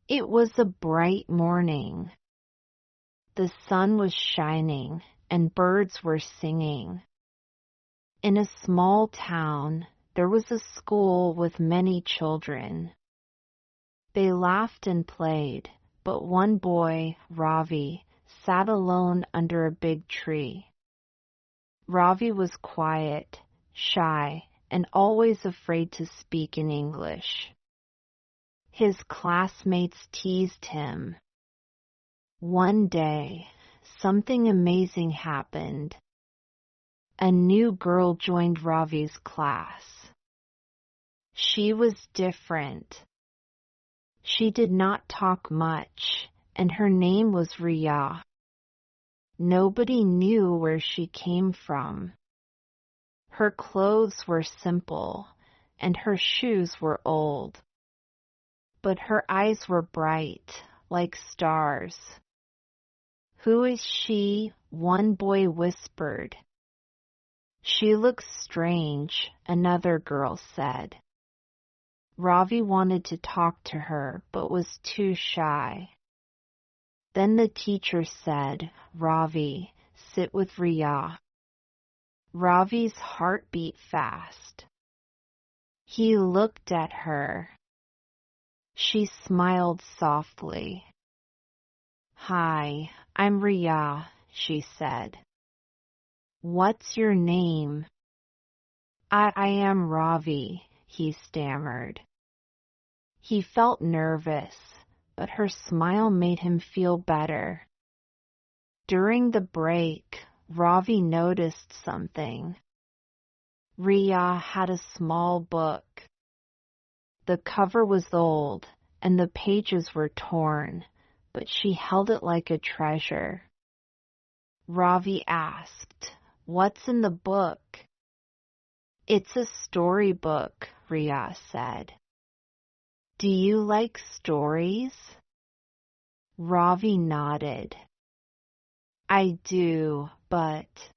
It was a bright morning. The sun was shining and birds were singing. In a small town, there was a school with many children. They laughed and played, but one boy, Ravi, sat alone under a big tree. Ravi was quiet, shy, and always afraid to speak in English. His classmates teased him. One day, something amazing happened. A new girl joined Ravi's class. She was different. She did not talk much, and her name was Riya. Nobody knew where she came from. Her clothes were simple, and her shoes were old. But her eyes were bright, like stars. "Who is she?" one boy whispered. "She looks strange," another girl said. Ravi wanted to talk to her, but was too shy. Then the teacher said, "Ravi, sit with Riya." Ravi's heart beat fast. He looked at her. She smiled softly. "Hi, I'm Riya," she said. "What's your name?" I am Ravi," he stammered. He felt nervous, but her smile made him feel better. During the break, Ravi noticed something. Riya had a small book. The cover was old, and the pages were torn, but she held it like a treasure. Ravi asked, "What's in the book?" "It's a storybook," Riya said. "Do you like stories?" Ravi nodded. "I do, but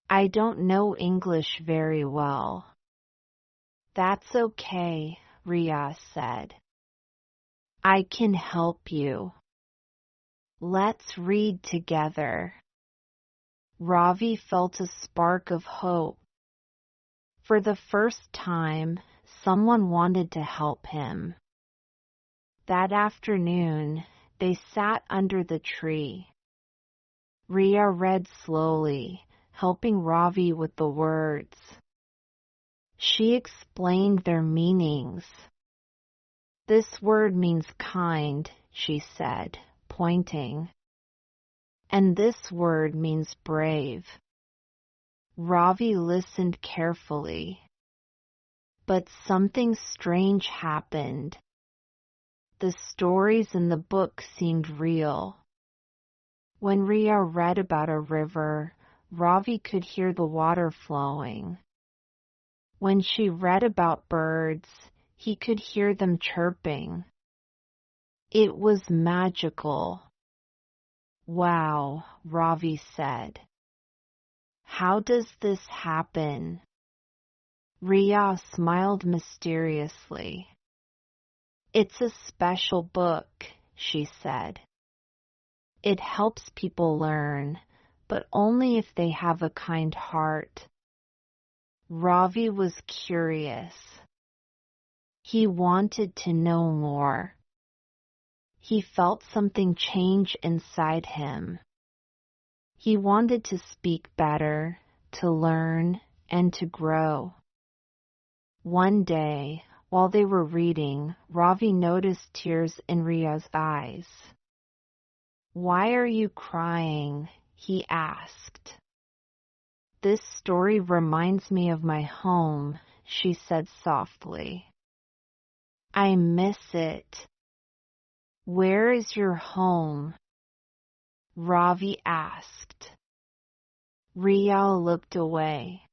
I don't know English very well." "That's okay," Riya said. "I can help you. Let's read together." Ravi felt a spark of hope. For the first time, someone wanted to help him. That afternoon, they sat under the tree. Riya read slowly, helping Ravi with the words. She explained their meanings. "This word means kind," she said, pointing. "And this word means brave." Ravi listened carefully. But something strange happened. The stories in the book seemed real. When Riya read about a river, Ravi could hear the water flowing. When she read about birds, he could hear them chirping. It was magical. "Wow," Ravi said. "How does this happen?" Riya smiled mysteriously. "It's a special book," she said. "It helps people learn, but only if they have a kind heart." Ravi was curious. He wanted to know more. He felt something change inside him. He wanted to speak better, to learn, and to grow. One day, while they were reading, Ravi noticed tears in Riya's eyes. "Why are you crying?" he asked. "This story reminds me of my home," she said softly. "I miss it." "Where is your home?" Ravi asked. Riya looked away.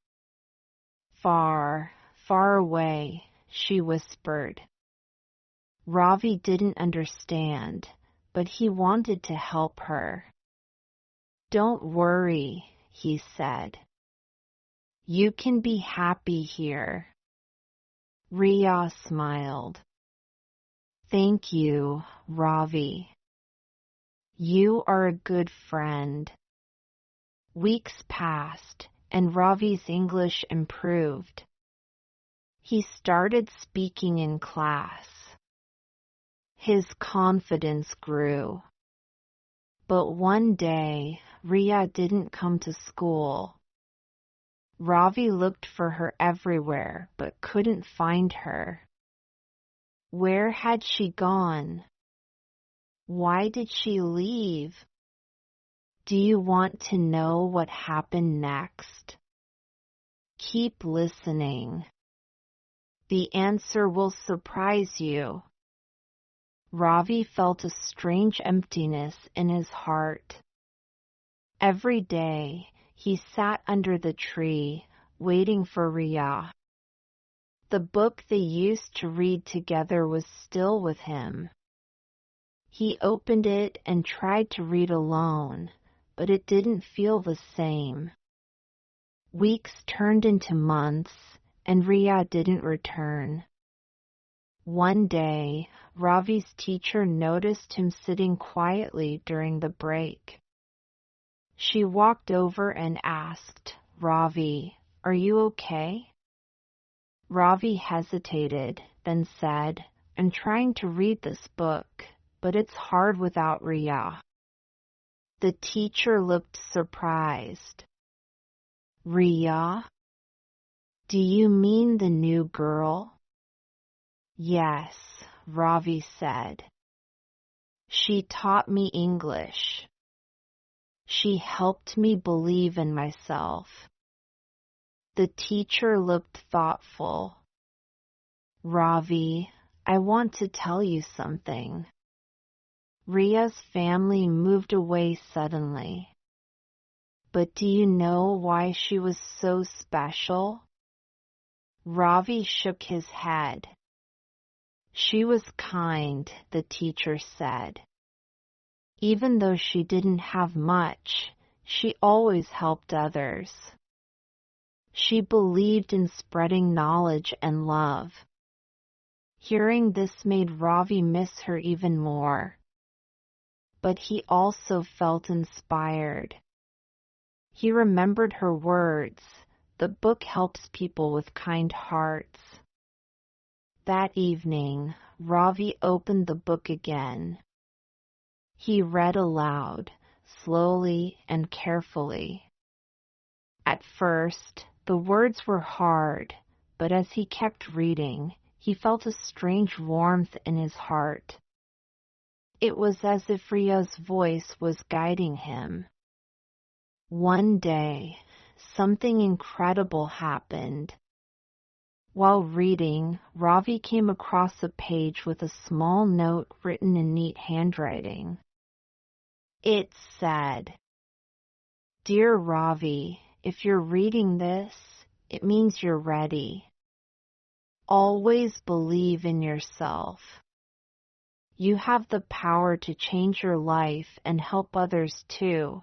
"Far, far away," she whispered. Ravi didn't understand, but he wanted to help her. "Don't worry," he said. "You can be happy here." Riya smiled. Thank you, Ravi. You are a good friend. Weeks passed, and Ravi's English improved. He started speaking in class. His confidence grew. But one day, Ria didn't come to school. Ravi looked for her everywhere, but couldn't find her. Where had she gone? Why did she leave? Do you want to know what happened next? Keep listening. The answer will surprise you. Ravi felt a strange emptiness in his heart. Every day, he sat under the tree, waiting for Ria. The book they used to read together was still with him. He opened it and tried to read alone, but it didn't feel the same. Weeks turned into months, and Ria didn't return. One day, Ravi's teacher noticed him sitting quietly during the break. She walked over and asked, "Ravi, are you okay?" Ravi hesitated, then said, "I'm trying to read this book, but it's hard without Ria." The teacher looked surprised. "Ria? Do you mean the new girl?" "Yes," Ravi said. "She taught me English. She helped me believe in myself." The teacher looked thoughtful. "Ravi, I want to tell you something." Ria's family moved away suddenly. But do you know why she was so special? Ravi shook his head. "She was kind," the teacher said. "Even though she didn't have much, she always helped others. She believed in spreading knowledge and love." Hearing this made Ravi miss her even more. But he also felt inspired. He remembered her words, "The book helps people with kind hearts." That evening, Ravi opened the book again. He read aloud, slowly and carefully. At first, the words were hard, but as he kept reading, he felt a strange warmth in his heart. It was as if Ria's voice was guiding him. One day, something incredible happened. While reading, Ravi came across a page with a small note written in neat handwriting. It said, "Dear Ravi, if you're reading this, it means you're ready. Always believe in yourself. You have the power to change your life and help others too.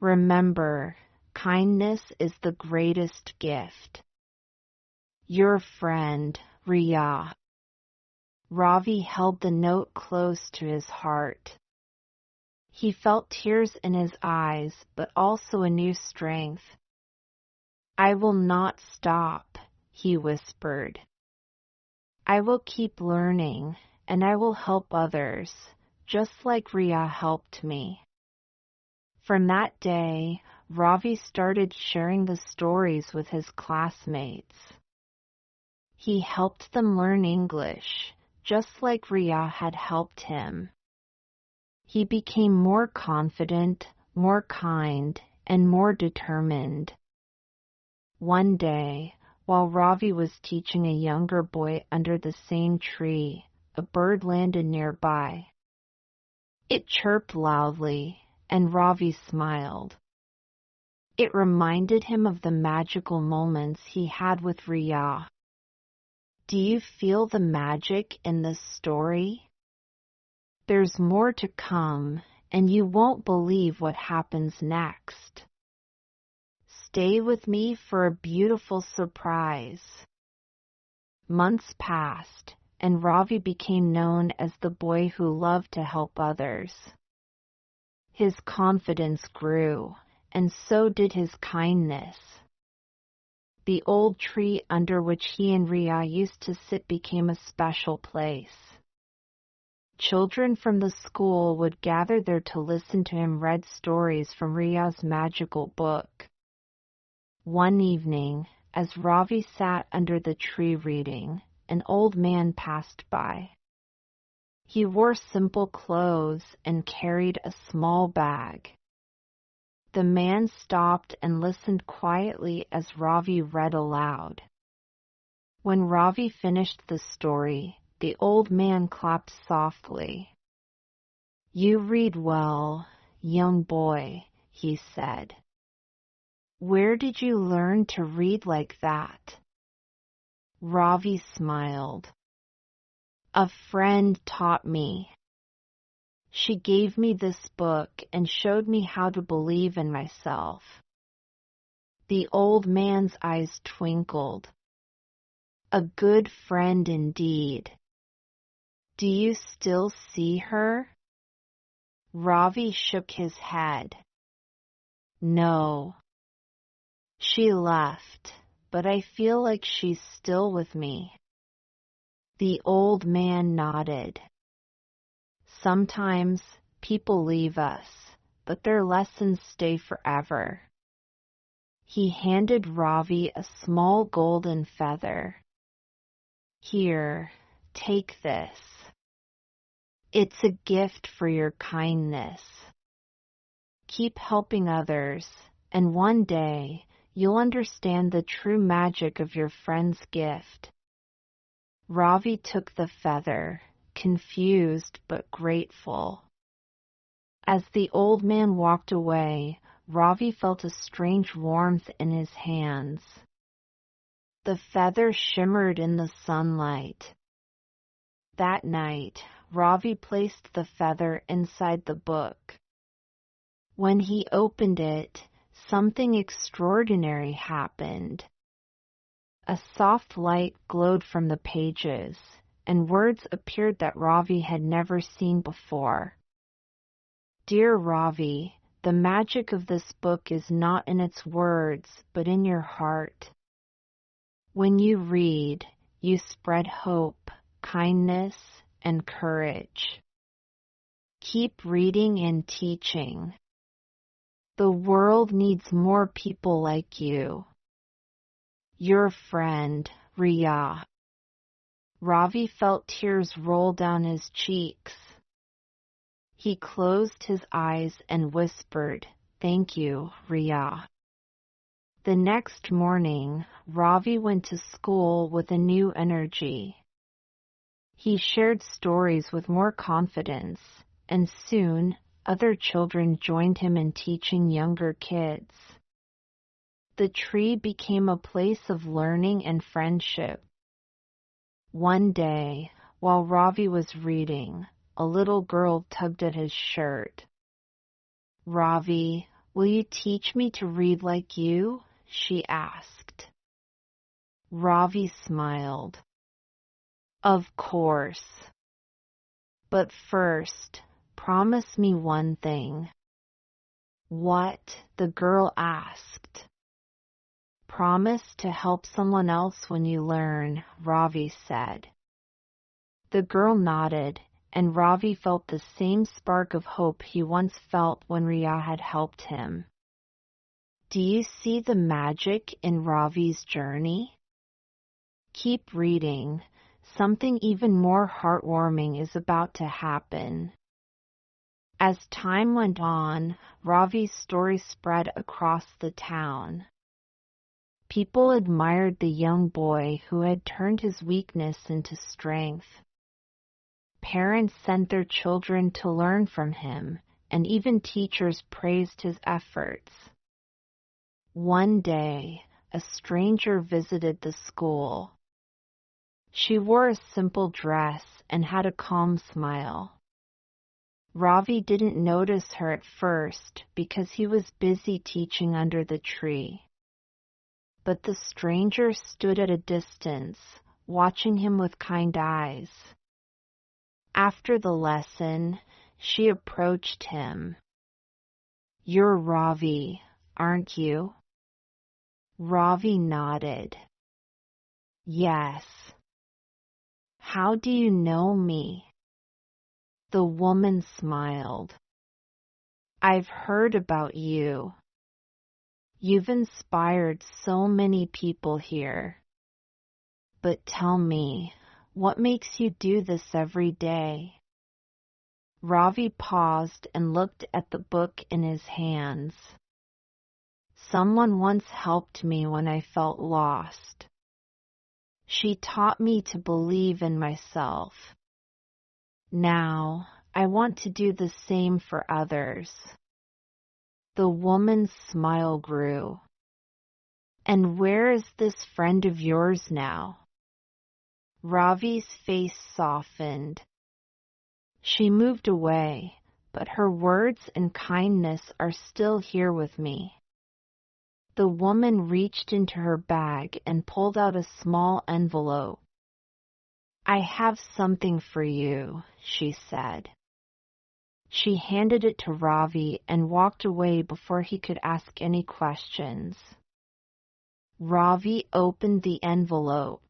Remember, kindness is the greatest gift. Your friend, Ria." Ravi held the note close to his heart. He felt tears in his eyes, but also a new strength. "I will not stop," he whispered. "I will keep learning, and I will help others, just like Ria helped me." From that day, Ravi started sharing the stories with his classmates. He helped them learn English, just like Ria had helped him. He became more confident, more kind, and more determined. One day, while Ravi was teaching a younger boy under the same tree, a bird landed nearby. It chirped loudly, and Ravi smiled. It reminded him of the magical moments he had with Ria. Do you feel the magic in this story? There's more to come, and you won't believe what happens next. Stay with me for a beautiful surprise. Months passed, and Ravi became known as the boy who loved to help others. His confidence grew, and so did his kindness. The old tree under which he and Ria used to sit became a special place. Children from the school would gather there to listen to him read stories from Ria's magical book. One evening, as Ravi sat under the tree reading, an old man passed by. He wore simple clothes and carried a small bag. The man stopped and listened quietly as Ravi read aloud. When Ravi finished the story, the old man clapped softly. "You read well, young boy," he said. "Where did you learn to read like that?" Ravi smiled. "A friend taught me. She gave me this book and showed me how to believe in myself." The old man's eyes twinkled. "A good friend indeed. Do you still see her?" Ravi shook his head. "No. She left, but I feel like she's still with me." The old man nodded. "Sometimes people leave us, but their lessons stay forever." He handed Ravi a small golden feather. "Here, take this. It's a gift for your kindness. Keep helping others, and one day you'll understand the true magic of your friend's gift." Ravi took the feather, confused but grateful. As the old man walked away, Ravi felt a strange warmth in his hands. The feather shimmered in the sunlight. That night, Ravi placed the feather inside the book. When he opened it, something extraordinary happened. A soft light glowed from the pages, and words appeared that Ravi had never seen before. "Dear Ravi, the magic of this book is not in its words, but in your heart. When you read, you spread hope, kindness, and courage. Keep reading and teaching. The world needs more people like you. Your friend, Ria." Ravi felt tears roll down his cheeks. He closed his eyes and whispered, "Thank you, Ria." The next morning, Ravi went to school with a new energy. He shared stories with more confidence, and soon other children joined him in teaching younger kids. The tree became a place of learning and friendship. One day, while Ravi was reading, a little girl tugged at his shirt. "Ravi, will you teach me to read like you?" she asked. Ravi smiled. "Of course. But first, promise me one thing." "What?" the girl asked. "Promise to help someone else when you learn," Ravi said. The girl nodded, and Ravi felt the same spark of hope he once felt when Ria had helped him. Do you see the magic in Ravi's journey? Keep reading. Something even more heartwarming is about to happen. As time went on, Ravi's story spread across the town. People admired the young boy who had turned his weakness into strength. Parents sent their children to learn from him, and even teachers praised his efforts. One day, a stranger visited the school. She wore a simple dress and had a calm smile. Ravi didn't notice her at first because he was busy teaching under the tree. But the stranger stood at a distance, watching him with kind eyes. After the lesson, she approached him. "You're Ravi, aren't you?" Ravi nodded. "Yes." "How do you know me?" The woman smiled. "I've heard about you. You've inspired so many people here. But tell me, what makes you do this every day?" Ravi paused and looked at the book in his hands. "Someone once helped me when I felt lost. She taught me to believe in myself. Now, I want to do the same for others." The woman's smile grew. "And where is this friend of yours now?" Ravi's face softened. "She moved away, but her words and kindness are still here with me." The woman reached into her bag and pulled out a small envelope. "I have something for you," she said. She handed it to Ravi and walked away before he could ask any questions. Ravi opened the envelope.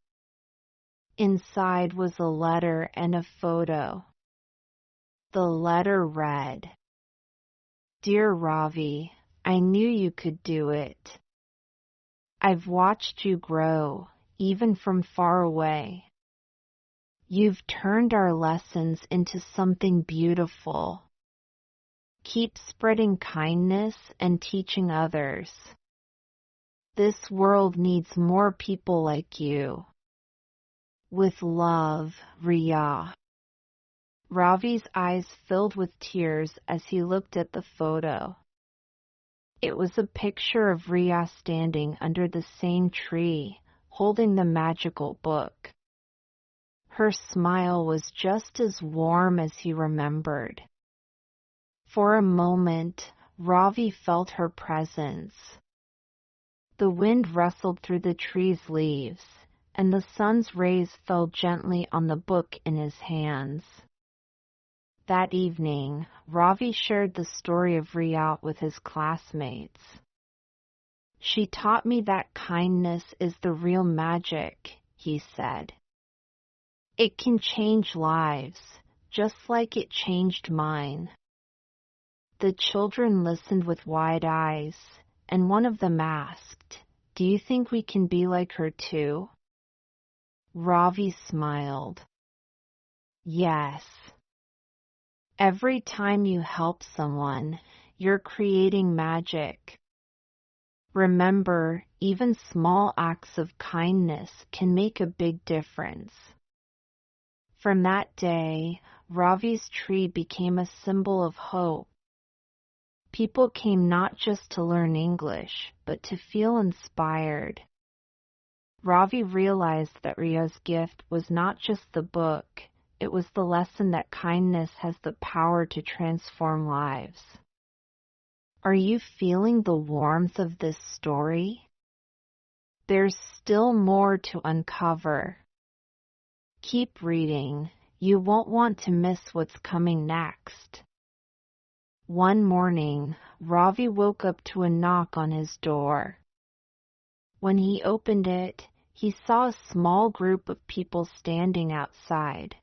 Inside was a letter and a photo. The letter read, "Dear Ravi, I knew you could do it. I've watched you grow, even from far away. You've turned our lessons into something beautiful. Keep spreading kindness and teaching others. This world needs more people like you. With love, Riya." Ravi's eyes filled with tears as he looked at the photo. It was a picture of Riya standing under the same tree, holding the magical book. Her smile was just as warm as he remembered. For a moment, Ravi felt her presence. The wind rustled through the tree's leaves, and the sun's rays fell gently on the book in his hands. That evening, Ravi shared the story of Riya with his classmates. "She taught me that kindness is the real magic," he said. "It can change lives, just like it changed mine." The children listened with wide eyes, and one of them asked, "Do you think we can be like her too?" Ravi smiled. "Yes. Every time you help someone, you're creating magic. Remember, even small acts of kindness can make a big difference." From that day, Ravi's tree became a symbol of hope. People came not just to learn English, but to feel inspired. Ravi realized that Riya's gift was not just the book, it was the lesson that kindness has the power to transform lives. Are you feeling the warmth of this story? There's still more to uncover. Keep reading. You won't want to miss what's coming next. One morning, Ravi woke up to a knock on his door. When he opened it, he saw a small group of people standing outside.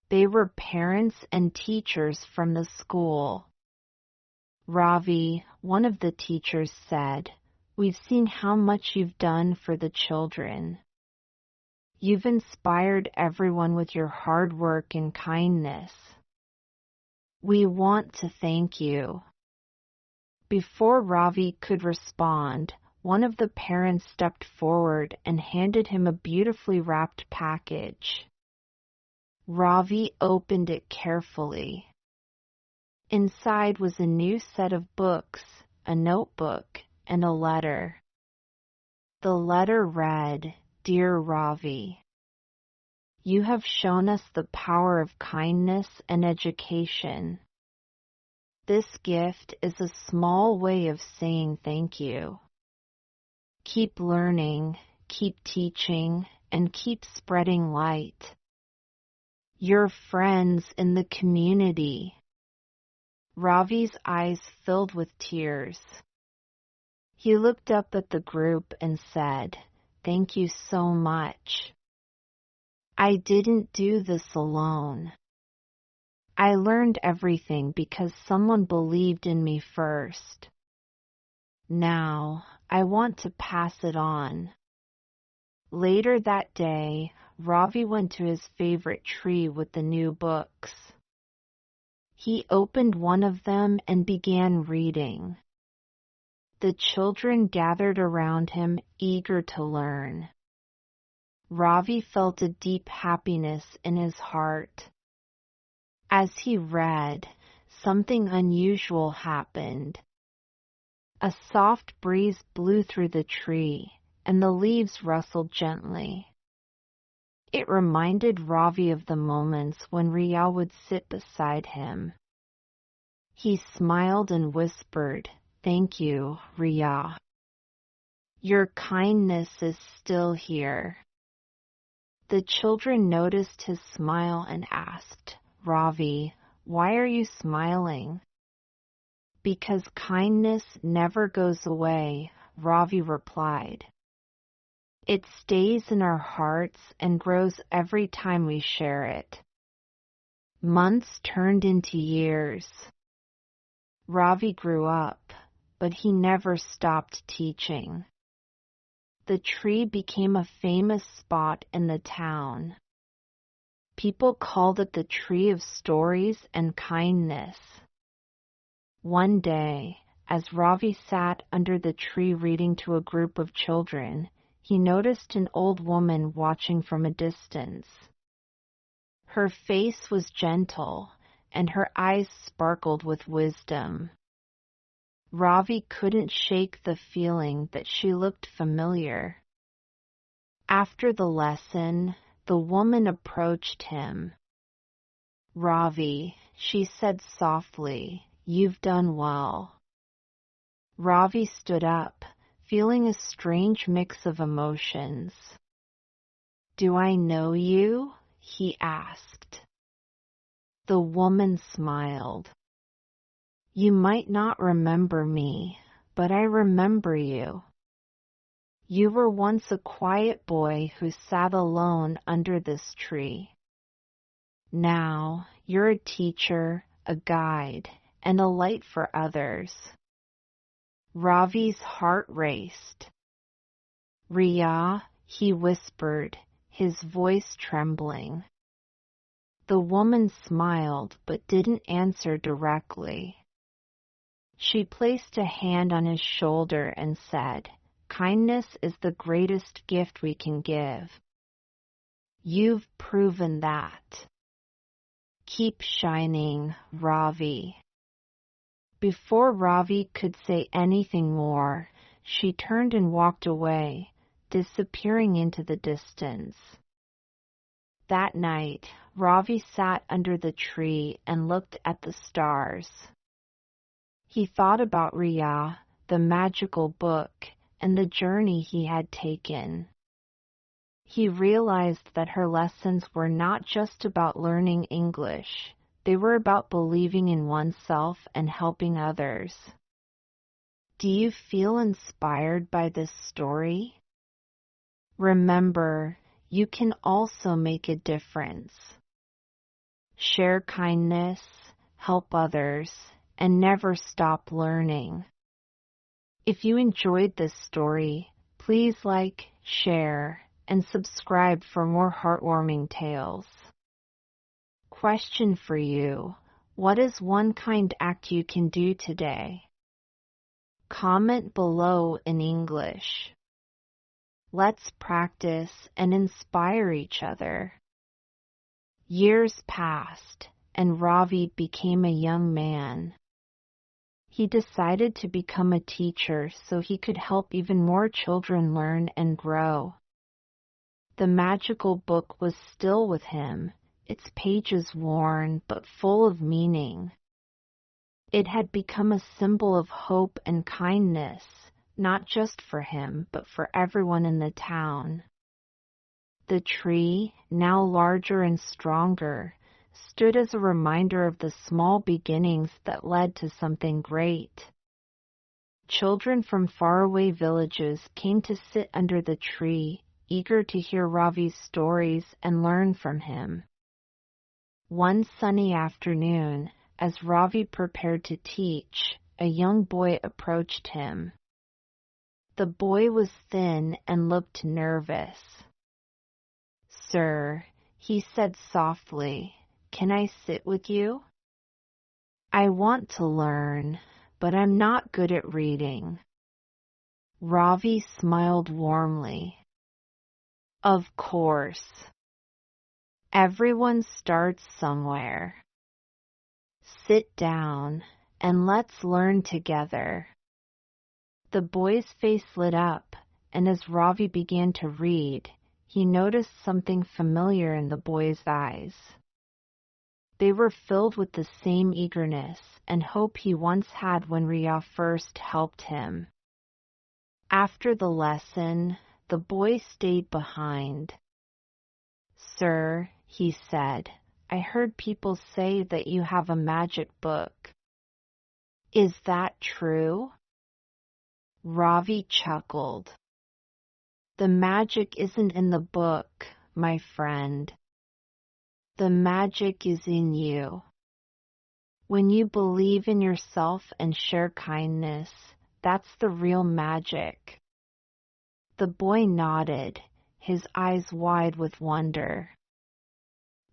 They were parents and teachers from the school. "Ravi," one of the teachers said, "we've seen how much you've done for the children. You've inspired everyone with your hard work and kindness. We want to thank you." Before Ravi could respond, one of the parents stepped forward and handed him a beautifully wrapped package. Ravi opened it carefully. Inside was a new set of books, a notebook, and a letter. The letter read, "Dear Ravi, you have shown us the power of kindness and education. This gift is a small way of saying thank you. Keep learning, keep teaching, and keep spreading light. Your friends in the community. Ravi's eyes filled with tears. He looked up at the group and said, "Thank you so much. I didn't do this alone. I learned everything because someone believed in me first. Now, I want to pass it on." Later that day, Ravi went to his favorite tree with the new books. He opened one of them and began reading. The children gathered around him, eager to learn. Ravi felt a deep happiness in his heart. As he read, something unusual happened. A soft breeze blew through the tree, and the leaves rustled gently. It reminded Ravi of the moments when Riya would sit beside him. He smiled and whispered, "Thank you, Riya. Your kindness is still here." The children noticed his smile and asked, "Ravi, why are you smiling?" "Because kindness never goes away," Ravi replied. "It stays in our hearts and grows every time we share it." Months turned into years. Ravi grew up, but he never stopped teaching. The tree became a famous spot in the town. People called it the Tree of Stories and Kindness. One day, as Ravi sat under the tree reading to a group of children, he noticed an old woman watching from a distance. Her face was gentle, and her eyes sparkled with wisdom. Ravi couldn't shake the feeling that she looked familiar. After the lesson, the woman approached him. "Ravi," she said softly, "you've done well." Ravi stood up, feeling a strange mix of emotions. "Do I know you?" he asked. The woman smiled. "You might not remember me, but I remember you. You were once a quiet boy who sat alone under this tree. Now you're a teacher, a guide, and a light for others." Ravi's heart raced. "Riya," he whispered, his voice trembling. The woman smiled but didn't answer directly. She placed a hand on his shoulder and said, "Kindness is the greatest gift we can give. You've proven that. Keep shining, Ravi." Before Ravi could say anything more, she turned and walked away, disappearing into the distance. That night, Ravi sat under the tree and looked at the stars. He thought about Riya, the magical book, and the journey he had taken. He realized that her lessons were not just about learning English. They were about believing in oneself and helping others. Do you feel inspired by this story? Remember, you can also make a difference. Share kindness, help others, and never stop learning. If you enjoyed this story, please like, share, and subscribe for more heartwarming tales. Question for you: what is one kind act you can do today? Comment below in English. Let's practice and inspire each other. Years passed, and Ravi became a young man. He decided to become a teacher so he could help even more children learn and grow. The magical book was still with him, its pages worn but full of meaning. It had become a symbol of hope and kindness, not just for him, but for everyone in the town. The tree, now larger and stronger, stood as a reminder of the small beginnings that led to something great. Children from faraway villages came to sit under the tree, eager to hear Ravi's stories and learn from him. One sunny afternoon, as Ravi prepared to teach, a young boy approached him. The boy was thin and looked nervous. "Sir," he said softly, "can I sit with you? I want to learn, but I'm not good at reading." Ravi smiled warmly. "Of course. Everyone starts somewhere. Sit down and let's learn together." The boy's face lit up, and as Ravi began to read, he noticed something familiar in the boy's eyes. They were filled with the same eagerness and hope he once had when Riya first helped him. After the lesson, the boy stayed behind. "Sir," he said, "I heard people say that you have a magic book. Is that true?" Ravi chuckled. "The magic isn't in the book, my friend. The magic is in you. When you believe in yourself and share kindness, that's the real magic." The boy nodded, his eyes wide with wonder.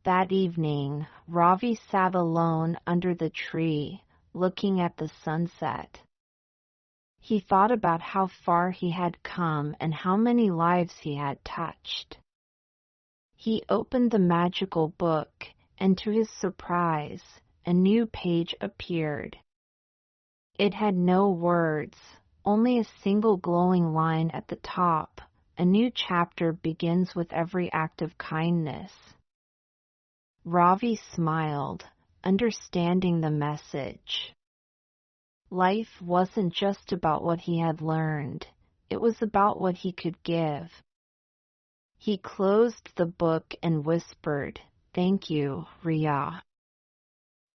That evening, Ravi sat alone under the tree, looking at the sunset. He thought about how far he had come and how many lives he had touched. He opened the magical book, and to his surprise, a new page appeared. It had no words, only a single glowing line at the top. "A new chapter begins with every act of kindness." Ravi smiled, understanding the message. Life wasn't just about what he had learned, it was about what he could give. He closed the book and whispered, "Thank you, Riya.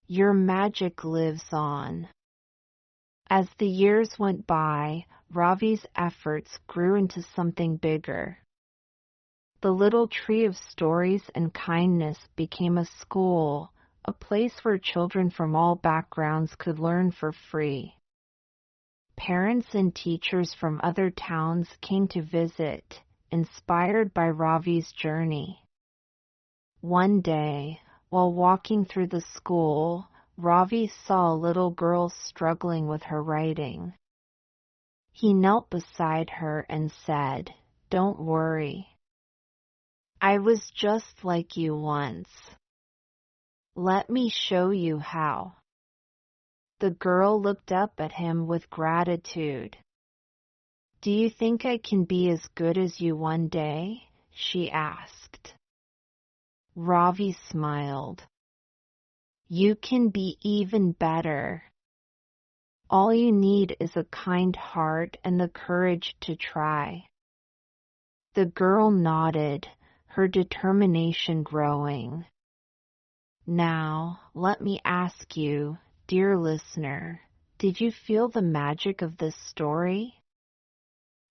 Your magic lives on." As the years went by, Ravi's efforts grew into something bigger. The little tree of stories and kindness became a school, a place where children from all backgrounds could learn for free. Parents and teachers from other towns came to visit, inspired by Ravi's journey. One day, while walking through the school, Ravi saw a little girl struggling with her writing. He knelt beside her and said, "Don't worry. I was just like you once. Let me show you how." The girl looked up at him with gratitude. "Do you think I can be as good as you one day?" she asked. Ravi smiled. "You can be even better. All you need is a kind heart and the courage to try." The girl nodded, her determination growing. Now, let me ask you, dear listener, did you feel the magic of this story?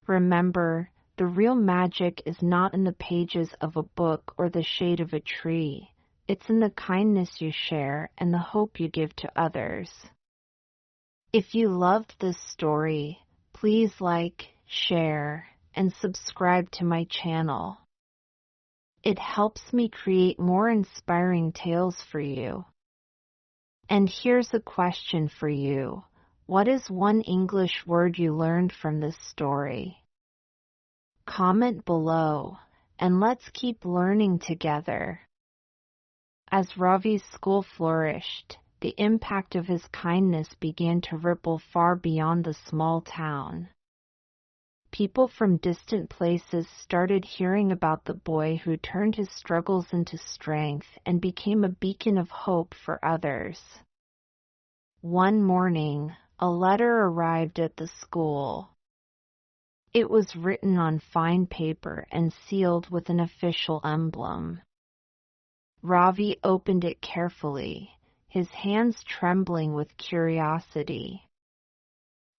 Remember, the real magic is not in the pages of a book or the shade of a tree. It's in the kindness you share and the hope you give to others. If you loved this story, please like, share, and subscribe to my channel. It helps me create more inspiring tales for you. And here's a question for you. What is one English word you learned from this story? Comment below, and let's keep learning together. As Ravi's school flourished, the impact of his kindness began to ripple far beyond the small town. People from distant places started hearing about the boy who turned his struggles into strength and became a beacon of hope for others. One morning, a letter arrived at the school. It was written on fine paper and sealed with an official emblem. Ravi opened it carefully, his hands trembling with curiosity.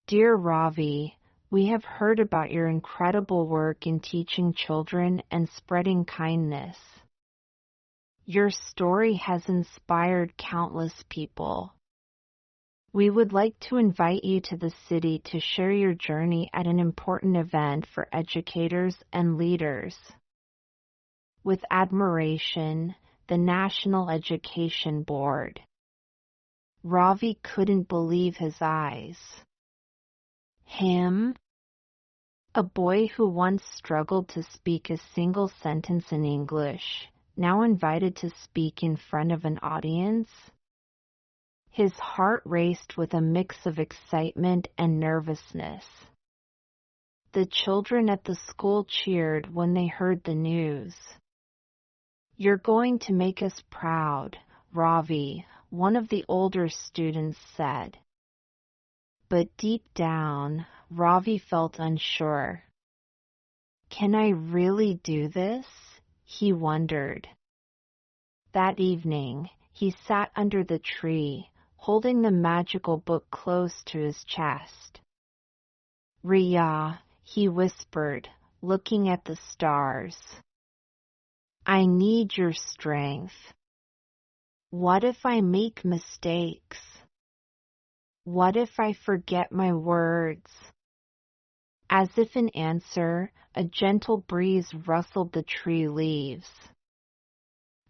Dear Ravi, we have heard about your incredible work in teaching children and spreading kindness. Your story has inspired countless people. We would like to invite you to the city to share your journey at an important event for educators and leaders. With admiration, the National Education Board. Ravi couldn't believe his eyes. Him? A boy who once struggled to speak a single sentence in English, now invited to speak in front of an audience? His heart raced with a mix of excitement and nervousness. The children at the school cheered when they heard the news. You're going to make us proud, Ravi, one of the older students said. But deep down, Ravi felt unsure. Can I really do this? He wondered. That evening, he sat under the tree, holding the magical book close to his chest. Riya, he whispered, looking at the stars. I need your strength. What if I make mistakes? What if I forget my words? As if in answer, a gentle breeze rustled the tree leaves.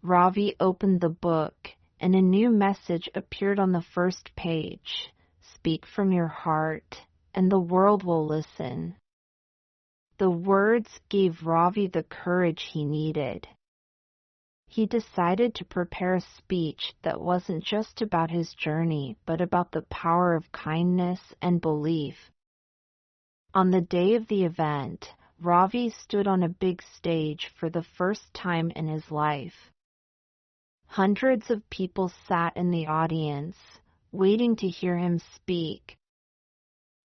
Ravi opened the book, and a new message appeared on the first page. Speak from your heart, and the world will listen. The words gave Ravi the courage he needed. He decided to prepare a speech that wasn't just about his journey, but about the power of kindness and belief. On the day of the event, Ravi stood on a big stage for the first time in his life. Hundreds of people sat in the audience, waiting to hear him speak.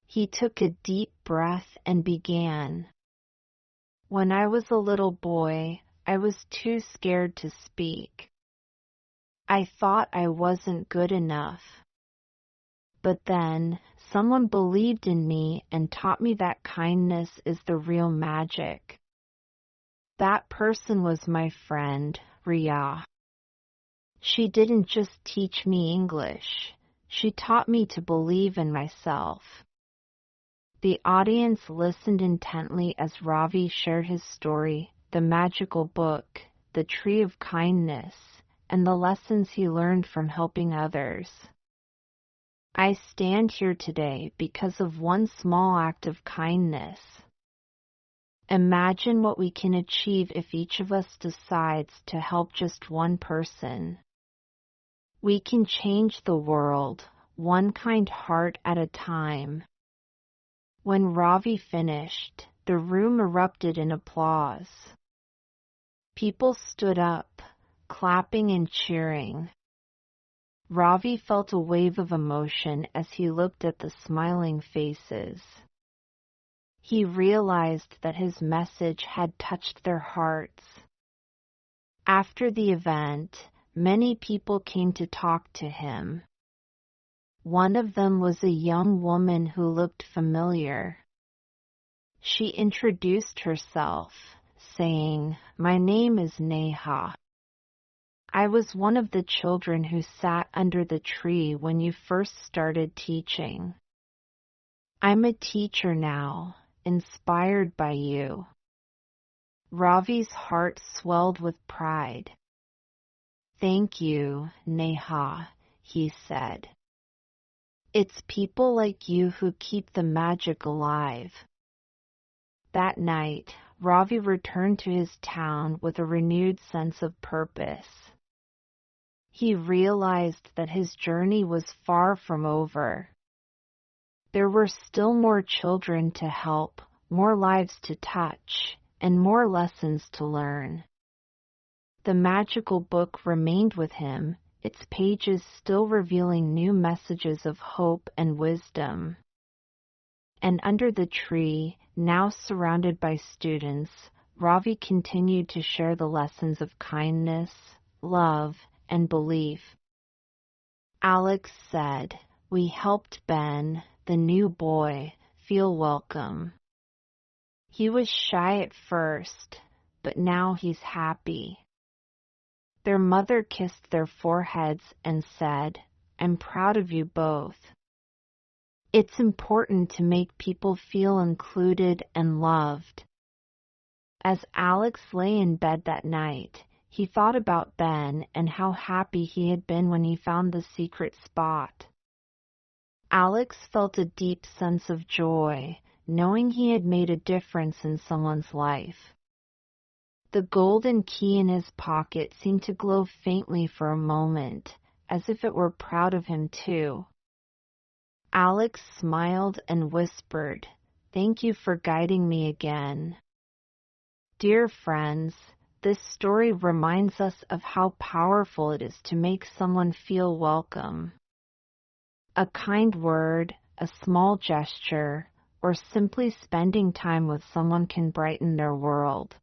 He took a deep breath and began. When I was a little boy, I was too scared to speak. I thought I wasn't good enough. But then, someone believed in me and taught me that kindness is the real magic. That person was my friend, Riya. She didn't just teach me English. She taught me to believe in myself. The audience listened intently as Ravi shared his story, the magical book, the tree of kindness, and the lessons he learned from helping others. I stand here today because of one small act of kindness. Imagine what we can achieve if each of us decides to help just one person. We can change the world, one kind heart at a time. When Ravi finished, the room erupted in applause. People stood up, clapping and cheering. Ravi felt a wave of emotion as he looked at the smiling faces. He realized that his message had touched their hearts. After the event, many people came to talk to him. One of them was a young woman who looked familiar. She introduced herself, saying, "My name is Neha. I was one of the children who sat under the tree when you first started teaching. I'm a teacher now, inspired by you." Ravi's heart swelled with pride. "Thank you, Neha," he said. "It's people like you who keep the magic alive." That night, Ravi returned to his town with a renewed sense of purpose. He realized that his journey was far from over. There were still more children to help, more lives to touch, and more lessons to learn. The magical book remained with him, its pages still revealing new messages of hope and wisdom. And under the tree, Now surrounded by students, Ravi continued to share the lessons of kindness, love, and belief. Alex said, "We helped Ben, the new boy, feel welcome. He was shy at first, but now he's happy." Their mother kissed their foreheads and said, "I'm proud of you both." It's important to make people feel included and loved. As Alex lay in bed that night, he thought about Ben and how happy he had been when he found the secret spot. Alex felt a deep sense of joy, knowing he had made a difference in someone's life. The golden key in his pocket seemed to glow faintly for a moment, as if it were proud of him too. Alex smiled and whispered, "Thank you for guiding me again." Dear friends, this story reminds us of how powerful it is to make someone feel welcome. A kind word, a small gesture, or simply spending time with someone can brighten their world.